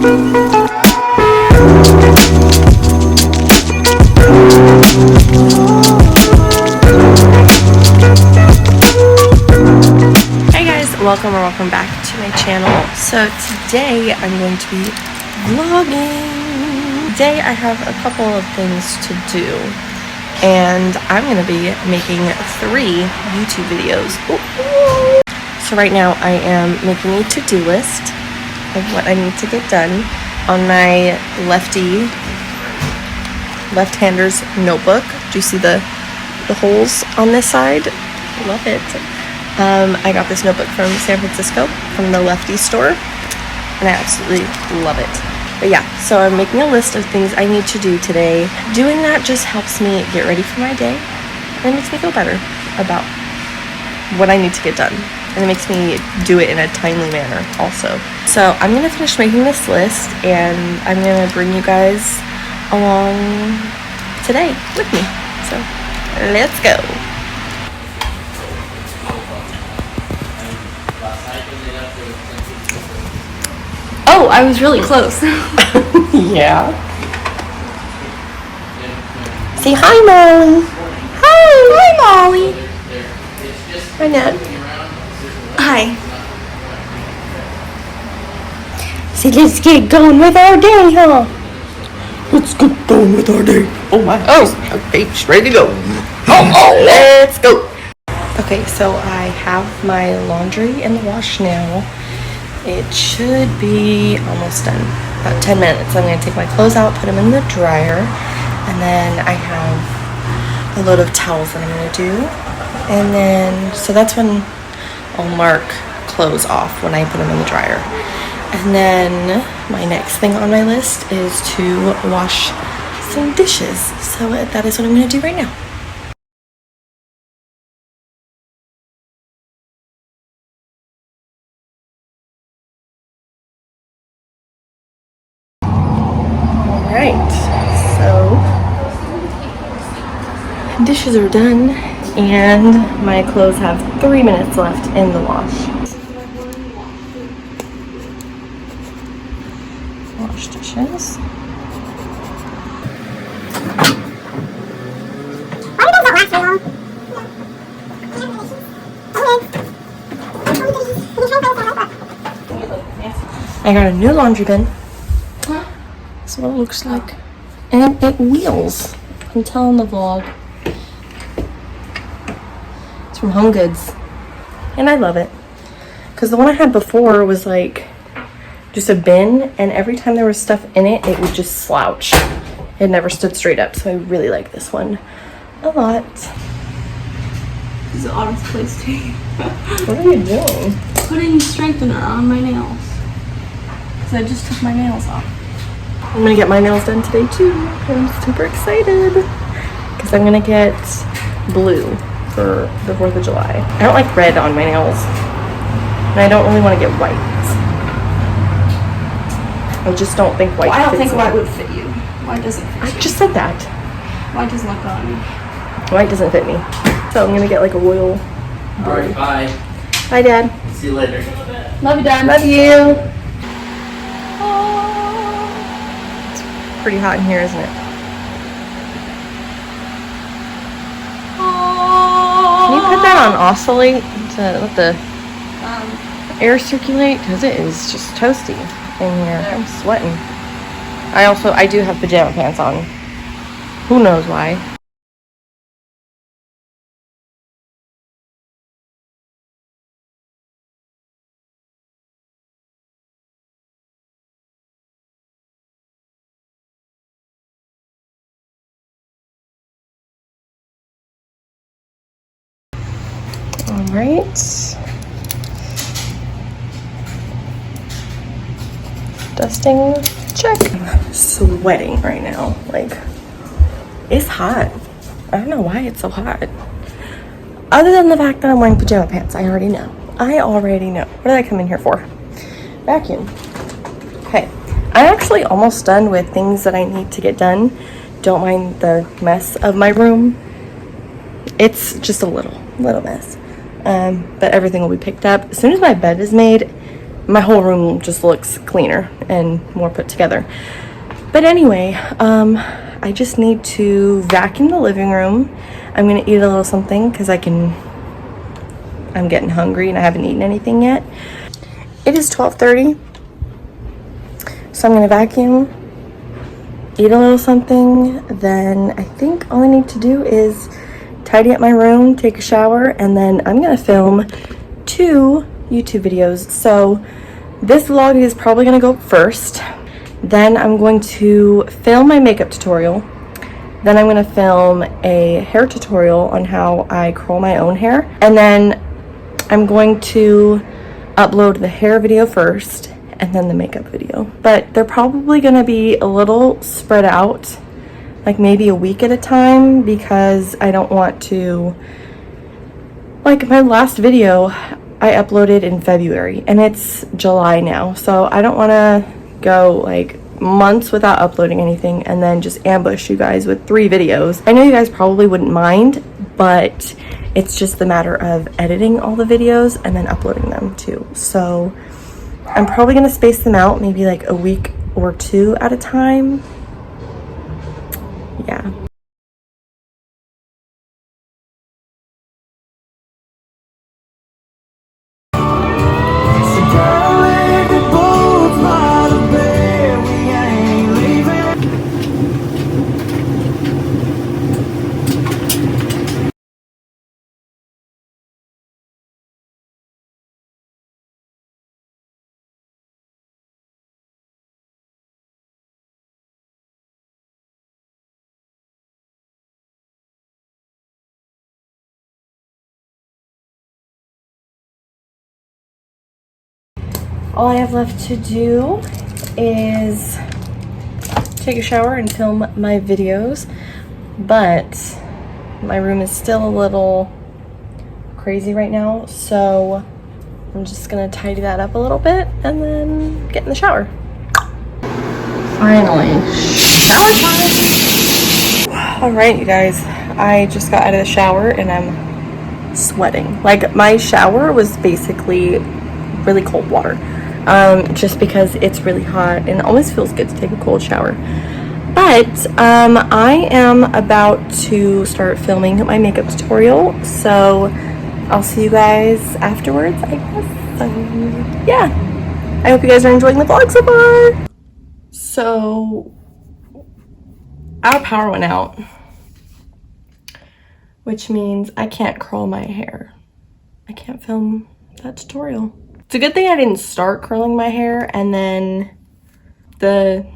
Welcome back to my channel. So today I'm going to be vlogging. Today I have a couple of things to do, and I'm going to be making 3 YouTube videos. Ooh. So right now I am making a to-do list of what I need to get done on my left-hander's notebook. Do you see the holes on this side? Love it. I got this notebook from San Francisco, from the Lefty store, and I absolutely love it. But yeah, so I'm making a list of things I need to do today. Doing that just helps me get ready for my day, and it makes me feel better about what I need to get done. And it makes me do it in a timely manner also. So I'm going to finish making this list, and I'm going to bring you guys along today with me. So let's go. Oh, I was really close. Yeah. Say hi, Molly. Hi, Molly. Hi, Nat. Hi. See, let's get going with our day, huh? Let's get going with our day. Oh my. Oh, okay, she's ready to go. Oh, let's go. Okay, so I have my laundry in the wash now. It should be almost done, about 10 minutes. I'm going to take my clothes out, put them in the dryer, and then I have a load of towels that I'm going to do. And then, so that's when I'll mark clothes off when I put them in the dryer. And then my next thing on my list is to wash some dishes. So that is what I'm going to do right now. Alright, so dishes are done, and my clothes have 3 minutes left in the wash. Wash dishes. I got a new laundry bin. That's what it looks like. And it wheels. I'm telling the vlog. It's from Home Goods. And I love it. Because the one I had before was like just a bin, and every time there was stuff in it, it would just slouch. It never stood straight up. So I really like this one a lot. This is the oddest place to be. What are you doing? Putting strengthener on my nails. Because I just took my nails off. I'm gonna get my nails done today too. I'm super excited because I'm gonna get blue for the 4th of July. I don't like red on my nails, and I don't really want to get white. I just don't think white. Well, I don't think me. white would fit you. White doesn't fit you. I just said that. White doesn't look on me. White doesn't fit me, so I'm gonna get like a royal blue. All right, bye. Bye, Dad. See you later. Love you, Dad. Love you. Pretty hot in here, isn't it? Can you put that on oscillate to let the air circulate? Because it is just toasty in here. I'm sweating. I do have pajama pants on. Who knows why? All right. Dusting, check. I'm sweating right now. Like, it's hot. I don't know why it's so hot. Other than the fact that I'm wearing pajama pants, I already know. What did I come in here for? Vacuum. Okay. I'm actually almost done with things that I need to get done. Don't mind the mess of my room. It's just a little mess. But everything will be picked up. As soon as my bed is made, my whole room just looks cleaner and more put together. But anyway, I just need to vacuum the living room. I'm gonna eat a little something because I'm getting hungry and I haven't eaten anything yet. It is 12:30, so I'm gonna vacuum, eat a little something, then I think all I need to do is tidy up my room, take a shower, and then I'm gonna film 2 YouTube videos. So this vlog is probably gonna go up first. Then I'm going to film my makeup tutorial. Then I'm gonna film a hair tutorial on how I curl my own hair. And then I'm going to upload the hair video first and then the makeup video. But they're probably gonna be a little spread out, like maybe a week at a time, because I don't want to, like my last video I uploaded in February and it's July now. So I don't wanna go like months without uploading anything and then just ambush you guys with 3 videos. I know you guys probably wouldn't mind, but it's just the matter of editing all the videos and then uploading them too. So I'm probably gonna space them out maybe like a week or 2 at a time. Yeah. All I have left to do is take a shower and film my videos, but my room is still a little crazy right now, so I'm just gonna tidy that up a little bit and then get in the shower. Finally, shower time. All right, you guys, I just got out of the shower and I'm sweating. Like my shower was basically really cold water. Just because it's really hot and it always feels good to take a cold shower. But I am about to start filming my makeup tutorial, so I'll see you guys afterwards, I guess. Yeah, I hope you guys are enjoying the vlog so far. So our power went out, which means I can't curl my hair. I can't film that tutorial. It's a good thing I didn't start curling my hair and then the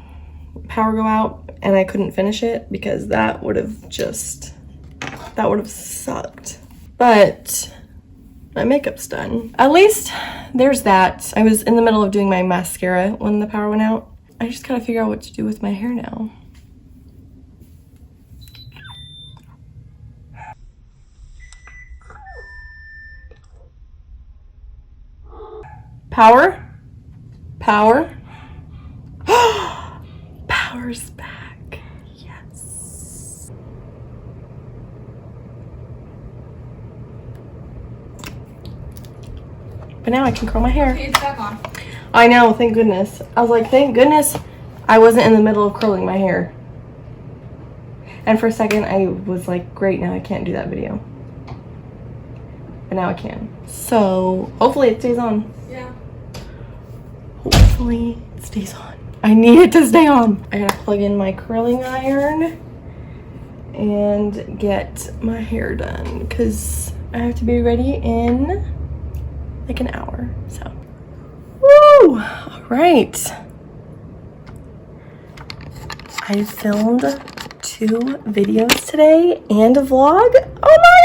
power go out and I couldn't finish it, because that would have sucked. But my makeup's done. At least there's that. I was in the middle of doing my mascara when the power went out. I just gotta figure out what to do with my hair now. Power? Power? Power's back. Yes. But now I can curl my hair. Okay, it's back on. I know, thank goodness. I was like, thank goodness I wasn't in the middle of curling my hair. And for a second I was like, great, now I can't do that video. But now I can. So hopefully it stays on. Yeah. Hopefully it stays on. I need it to stay on. I gotta plug in my curling iron and get my hair done because I have to be ready in like an hour. So, woo! All right. I filmed 2 videos today and a vlog. Oh my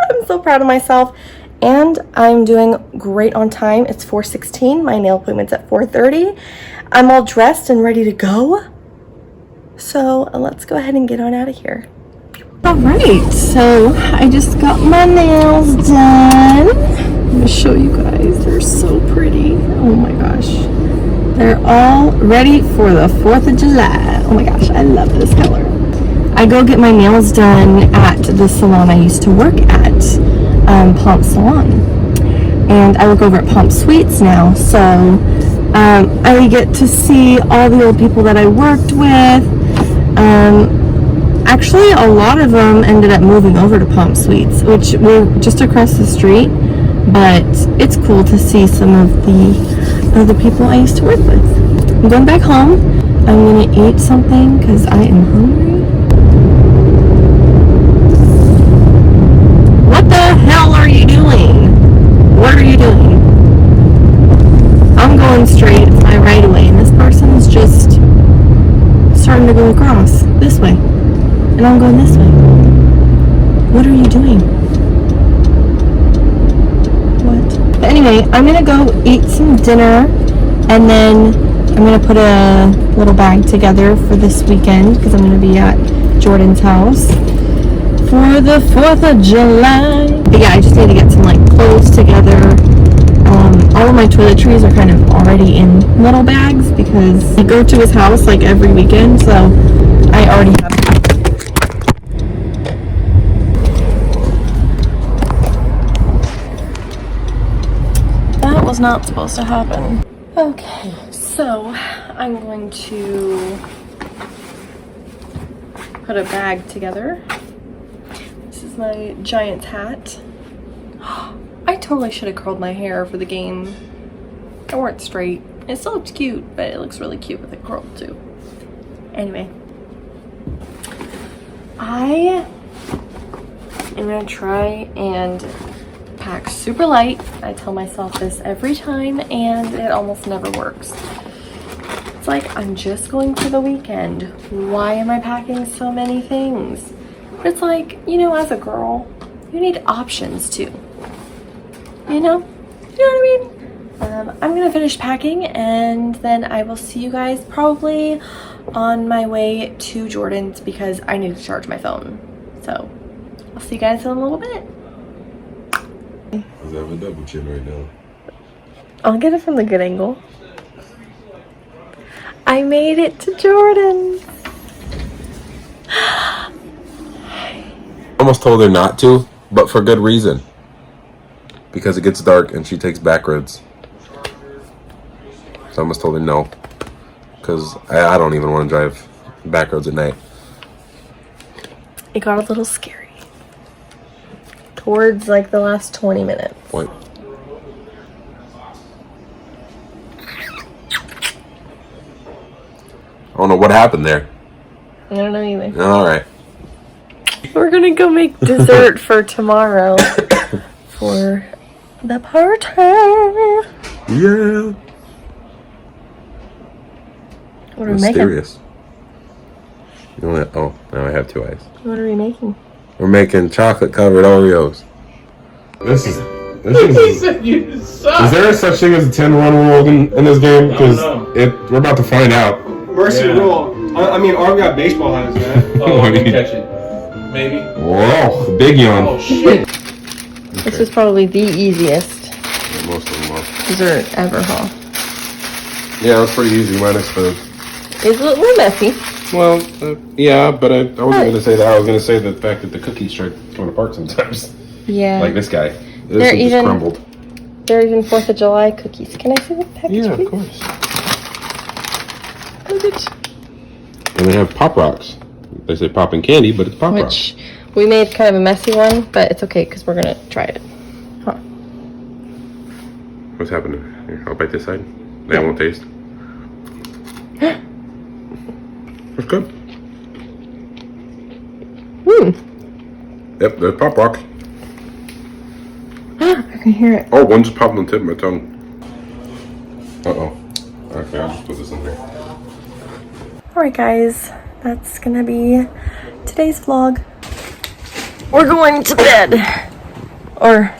god! I'm so proud of myself. And I'm doing great on time. It's 4:16. My nail appointment's at 4:30. I'm all dressed and ready to go. So let's go ahead and get on out of here. All right, so I just got my nails done. I'm gonna show you guys. They're so pretty. Oh my gosh. They're all ready for the 4th of July. Oh my gosh, I love this color. I go get my nails done at the salon I used to work at. Salon. and I work over at Pomp Suites now, so I get to see all the old people that I worked with. Actually, a lot of them ended up moving over to Pomp Suites, which we're just across the street, but it's cool to see some of the people I used to work with. I'm going back home. I'm gonna eat something because I am hungry. What the hell are you doing? What are you doing? I'm going straight. It's my right of way, and this person's just starting to go across this way, and I'm going this way. What are you doing? What? But anyway, I'm gonna go eat some dinner, and then I'm gonna put a little bag together for this weekend because I'm gonna be at Jordan's house for the 4th of July. But yeah, I just need to get some like clothes together. All of my toiletries are kind of already in little bags because I go to his house like every weekend, so I already have That was not supposed to happen. Okay, so I'm going to put a bag together. This is my Giants hat. I totally should have curled my hair for the game. I wore it straight. It still looks cute, but it looks really cute with it curled too. Anyway, I am gonna try and pack super light. I tell myself this every time and it almost never works. It's like, I'm just going for the weekend. Why am I packing so many things? But it's like, you know, as a girl, you need options too. You know what I mean? I'm gonna finish packing and then I will see you guys probably on my way to Jordan's because I need to charge my phone. So I'll see you guys in a little bit. I have a double chin right now. I'll get it from the good angle. I made it to Jordan's. I almost told her not to, but for good reason. Because it gets dark and she takes back roads. So I almost told her no. Because I don't even want to drive back roads at night. It got a little scary. Towards like the last 20 minutes. What? I don't know what happened there. I don't know either. Alright. We're gonna go make dessert for tomorrow. For the party. Yeah. What are we Mysterious. You know what? Oh, now I have two eyes. making? What are we making? We're making chocolate covered Oreos. This is He said you suck. Is there such thing as a 10-run rule in this game? Because we're about to find out. Mercy rule. I mean, or we got baseball hands, man. Oh, you catch it. Maybe. Whoa, big yawn. Oh, shit. This is probably the easiest Yeah, most of them are. dessert ever, huh? Yeah, it was pretty easy minus the... It's a little messy. Well, yeah, but I wasn't going to say that. I was going to say the fact that the cookies start coming apart sometimes. Yeah. Like this guy. This They're one just even- crumbled. There are even 4th of July cookies. Can I see the package, Yeah, please? of course. Look at And they have Pop Rocks. They say popping candy, but it's Pop Rocks. which we made kind of a messy one, but it's okay because we're gonna try it. Huh. What's happening? Here, I'll bite this side. They won't taste. It's good. Yep, there's Pop Rocks. I can hear it. Oh, one just popped on the tip of my tongue. Uh-oh. Okay, I'll just put this in there. Alright guys, that's gonna be today's vlog. We're going to bed. Or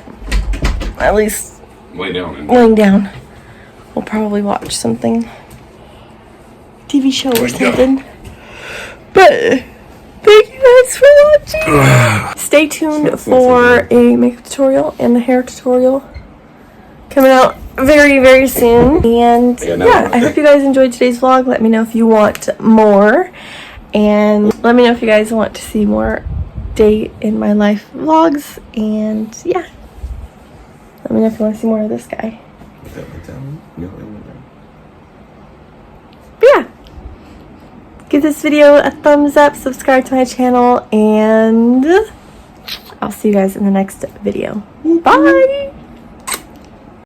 at least Lay down and... laying down. We'll probably watch something. TV show or something. But thank you guys for watching. Stay tuned for a makeup tutorial and a hair tutorial coming out very, very soon. And yeah, I hope you guys enjoyed today's vlog. Let me know if you want more. And let me know if you guys want to see more day in my life vlogs. And yeah. Let me know if you want to see more of this guy. But yeah, give this video a thumbs up, subscribe to my channel, and I'll see you guys in the next video. Bye!